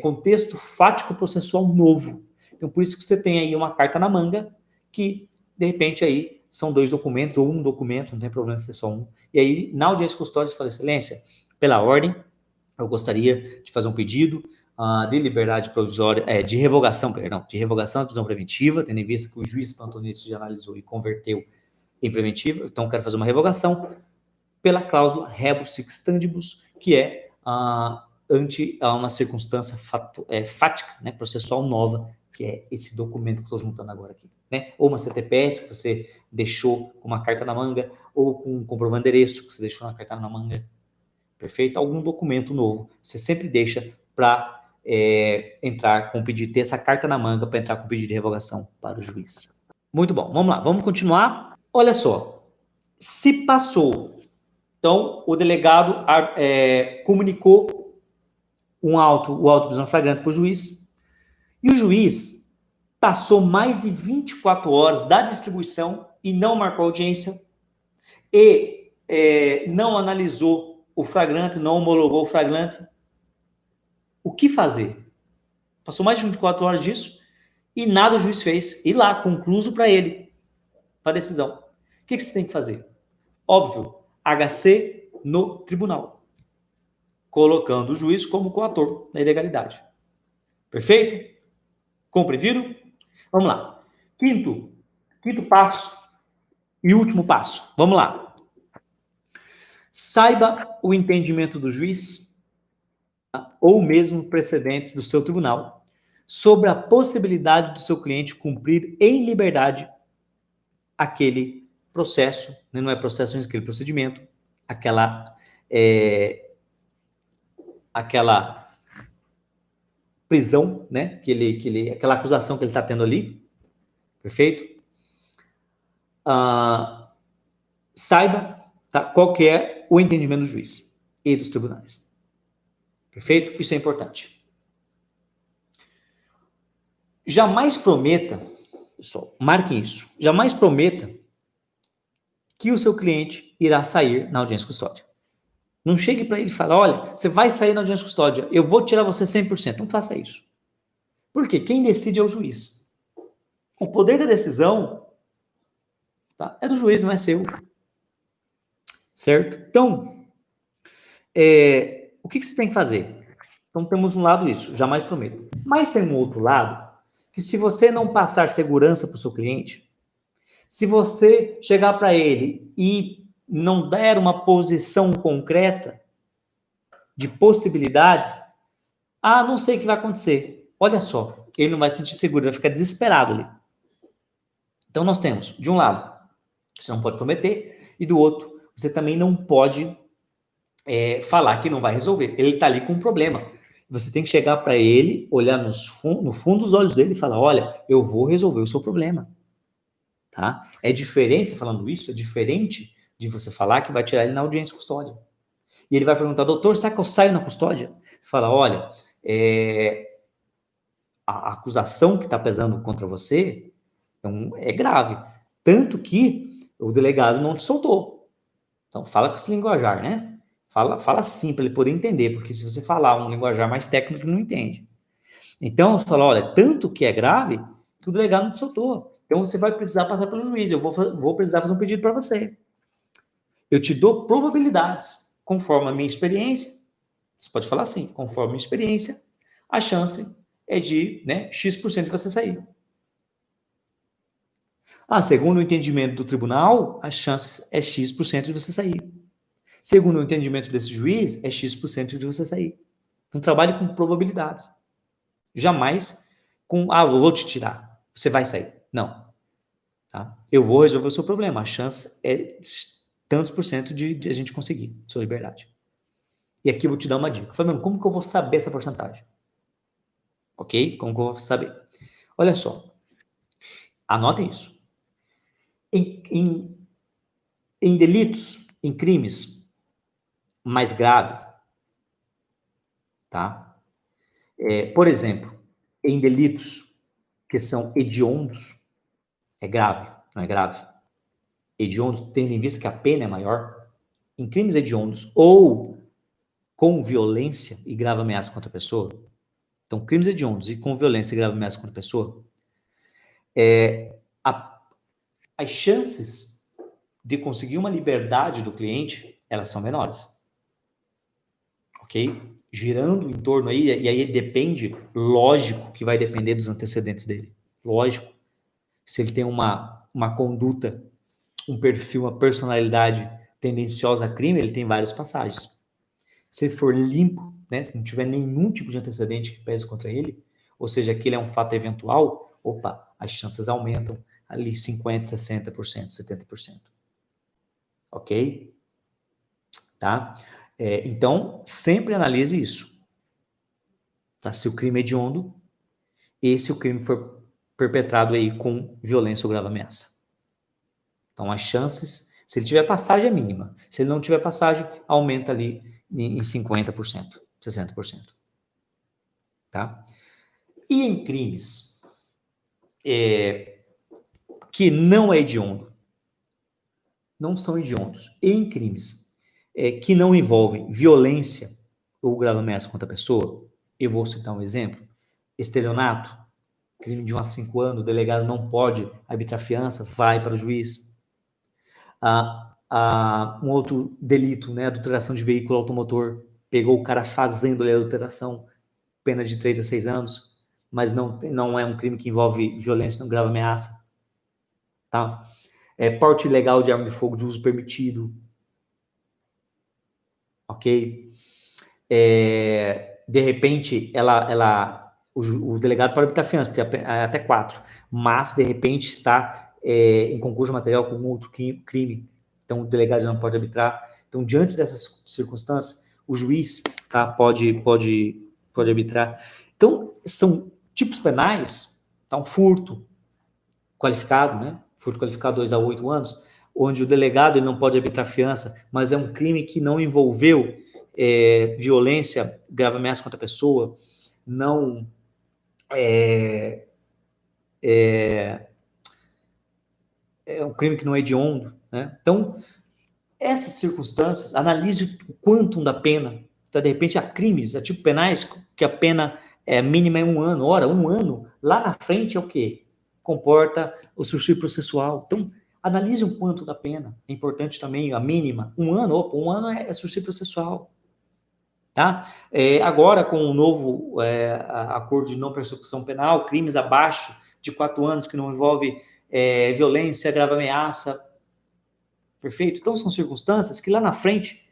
Contexto fático processual novo. Então, por isso que você tem aí uma carta na manga que, de repente, aí são 2 documentos ou 1 documento, não tem problema ser só 1. E aí, na audiência custódia, você fala, excelência, pela ordem, eu gostaria de fazer um pedido de liberdade provisória, de revogação da prisão preventiva, tendo em vista que o juiz plantonista já analisou e converteu em preventiva, então eu quero fazer uma revogação pela cláusula rebus sic stantibus, que é ante a uma circunstância fática, né, processual nova, que é esse documento que eu estou juntando agora aqui, né? Ou uma CTPS que você deixou com uma carta na manga, ou com um comprovante de endereço que você deixou na carta na manga, perfeito? Algum documento novo, você sempre deixa para entrar com pedido, ter essa carta na manga para entrar com pedido de revogação para o juiz. Muito bom, vamos lá, vamos continuar. Olha só, se passou, então o delegado comunicou o auto de prisão flagrante para o juiz, e o juiz passou mais de 24 horas da distribuição e não marcou audiência, e não analisou o flagrante, não homologou o flagrante. O que fazer? Passou mais de 24 horas disso e nada o juiz fez. E lá, concluso para ele, para a decisão. O que você tem que fazer? Óbvio, HC no tribunal, colocando o juiz como coator na ilegalidade. Perfeito? Compreendido? Vamos lá. Quinto passo e último passo. Vamos lá. Saiba o entendimento do juiz ou mesmo precedentes do seu tribunal sobre a possibilidade do seu cliente cumprir em liberdade aquele processo, né? Não é processo, mas aquele procedimento, aquela prisão, né? Aquela acusação que ele está tendo ali, perfeito? Saiba, tá, qual que é o entendimento do juiz e dos tribunais. Perfeito? Isso é importante. Jamais prometa, pessoal, marquem isso, jamais prometa que o seu cliente irá sair na audiência custódia. Não chegue para ele e fale, olha, você vai sair na audiência custódia, eu vou tirar você 100%. Não faça isso. Por quê? Quem decide é o juiz. O poder da decisão, tá, é do juiz, não é seu. Certo? Então, o que você tem que fazer? Então, temos um lado isso, jamais prometo. Mas tem um outro lado, que se você não passar segurança para o seu cliente, se você chegar para ele e não der uma posição concreta de possibilidades, não sei o que vai acontecer. Olha só, ele não vai se sentir seguro, vai ficar desesperado ali. Então, nós temos, de um lado, você não pode prometer, e do outro, você também não pode falar que não vai resolver. Ele está ali com um problema. Você tem que chegar para ele, olhar no fundo dos olhos dele e falar, olha, eu vou resolver o seu problema. Tá? É diferente, você falando isso, é diferente de você falar que vai tirar ele na audiência custódia. E ele vai perguntar, doutor, será que eu saio na custódia? Você fala, olha, a acusação que está pesando contra você é grave. Tanto que o delegado não te soltou. Então, fala com esse linguajar, né? Fala assim, para ele poder entender, porque se você falar um linguajar mais técnico, ele não entende. Então, você fala, olha, tanto que é grave que o delegado não te soltou. Então, você vai precisar passar pelo juiz. Eu vou precisar fazer um pedido para você. Eu te dou probabilidades, conforme a minha experiência. Você pode falar assim, conforme a minha experiência, a chance é de, né, X% de você sair. Segundo o entendimento do tribunal, a chance é X% de você sair. Segundo o entendimento desse juiz, é X% de você sair. Então, trabalhe com probabilidades. Jamais com, eu vou te tirar, você vai sair. Não. Tá? Eu vou resolver o seu problema. A chance é tantos por cento de a gente conseguir sua liberdade. E aqui eu vou te dar uma dica. Fabiano, como que eu vou saber essa porcentagem? Ok? Como que eu vou saber? Olha só. Anotem isso. Em delitos, em crimes mais graves, tá? Por exemplo, em delitos que são hediondos, é grave, não é grave? Hediondos, tendo em vista que a pena é maior, em crimes hediondos ou com violência e grave ameaça contra a pessoa, então crimes hediondos e com violência e grave ameaça contra a pessoa, as chances de conseguir uma liberdade do cliente, elas são menores. Ok? Girando em torno aí, e aí depende, lógico que vai depender dos antecedentes dele. Lógico. Se ele tem uma conduta, um perfil, uma personalidade tendenciosa a crime, ele tem várias passagens. Se ele for limpo, né, se não tiver nenhum tipo de antecedente que pese contra ele, ou seja, aquele é um fato eventual, as chances aumentam ali 50%, 60%, 70%. Ok? Tá? Então, sempre analise isso. Tá? Se o crime é hediondo e se o crime for perpetrado aí com violência ou grave ameaça. Então, as chances, se ele tiver passagem, é mínima. Se ele não tiver passagem, aumenta ali em 50%, 60%. Tá? E em crimes que não é hediondo, não são hediondos, e em crimes que não envolvem violência ou grave ameaça contra a pessoa, eu vou citar um exemplo, estelionato, crime de 1 a 5 anos, o delegado não pode arbitrar fiança, vai para o juiz. Um outro delito, né, adulteração de veículo automotor, pegou o cara fazendo a adulteração, pena de 3 a 6 anos, mas não é um crime que envolve violência, não grave ameaça. Tá? Porte ilegal de arma de fogo de uso permitido. Ok? De repente, o delegado pode arbitrar fiança, porque é até 4, mas, de repente, está em concurso material com outro crime. Então, o delegado não pode arbitrar. Então, diante dessas circunstâncias, o juiz, tá, pode arbitrar. Então, são tipos penais, tá, um furto qualificado, né? Furto qualificado 2 a 8 anos, onde o delegado ele não pode arbitrar fiança, mas é um crime que não envolveu violência, grave ameaça contra a pessoa, não é um crime que não é hediondo, né? Então, essas circunstâncias, analise o quantum da pena. Tá? De repente, há crimes, há tipo penais que a pena mínima é 1 ano. Ora, 1 ano, lá na frente é o quê? Comporta o surgir processual. Então, analise o quanto da pena. É importante também a mínima. 1 ano, 1 ano é surgir processual. Tá? Agora, com o novo acordo de não persecução penal, crimes abaixo de 4 anos que não envolve violência, grave ameaça, perfeito? Então, são circunstâncias que lá na frente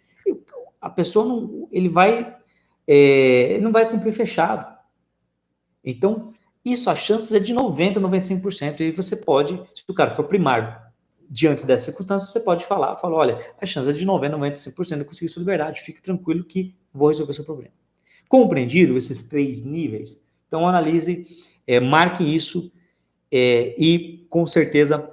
a pessoa não vai cumprir fechado. Então, isso, as chances é de 90%, 95%. E você pode, se o cara for primário, diante dessas circunstâncias, você pode falar, olha, a chance é de 90%, 95% de conseguir sua liberdade. Fique tranquilo que vou resolver seu problema. Compreendido esses 3 níveis? Então, analise, marque isso e, com certeza,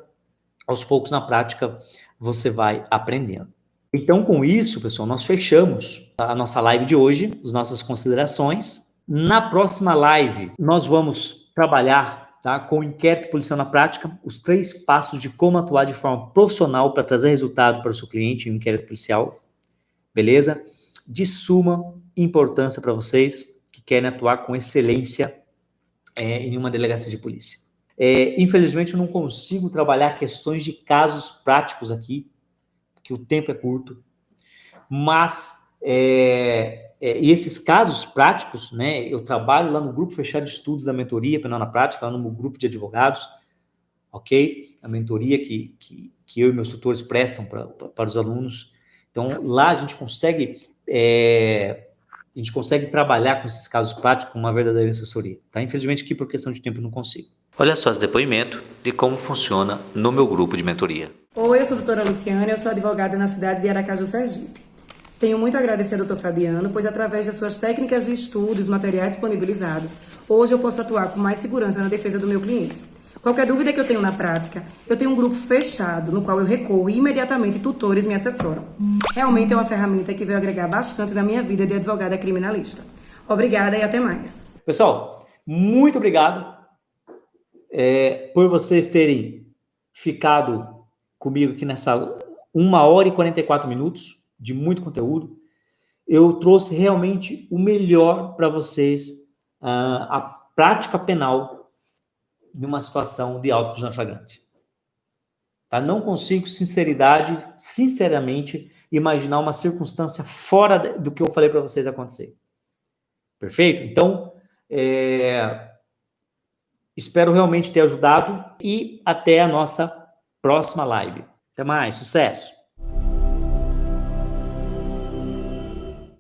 aos poucos, na prática, você vai aprendendo. Então, com isso, pessoal, nós fechamos a nossa live de hoje, as nossas considerações. Na próxima live, nós vamos trabalhar, tá, com o inquérito policial na prática, os 3 passos de como atuar de forma profissional para trazer resultado para o seu cliente em um inquérito policial. Beleza? De suma importância para vocês que querem atuar com excelência em uma delegacia de polícia. Infelizmente, eu não consigo trabalhar questões de casos práticos aqui, porque o tempo é curto, mas e esses casos práticos, né, eu trabalho lá no grupo fechado de estudos da mentoria penal na prática, lá no grupo de advogados, ok? A mentoria que eu e meus tutores prestam para os alunos. Então, lá a gente consegue trabalhar com esses casos práticos com uma verdadeira assessoria, tá? Infelizmente, aqui por questão de tempo eu não consigo. Olha só esse depoimento de como funciona no meu grupo de mentoria. Oi, eu sou a doutora Luciana, eu sou advogada na cidade de Aracaju, Sergipe. Tenho muito a agradecer ao Dr. Fabiano, pois através das suas técnicas de estudo e os materiais disponibilizados, hoje eu posso atuar com mais segurança na defesa do meu cliente. Qualquer dúvida que eu tenho na prática, eu tenho um grupo fechado, no qual eu recorro e imediatamente tutores me assessoram. Realmente é uma ferramenta que veio agregar bastante na minha vida de advogada criminalista. Obrigada e até mais. Pessoal, muito obrigado por vocês terem ficado comigo aqui nessa 1h e 44 minutos de muito conteúdo. Eu trouxe realmente o melhor para vocês, a prática penal de uma situação de auto prisão flagrante. Tá? Não consigo, sinceramente, imaginar uma circunstância fora do que eu falei para vocês acontecer. Perfeito? Então, espero realmente ter ajudado e até a nossa próxima live. Até mais, sucesso!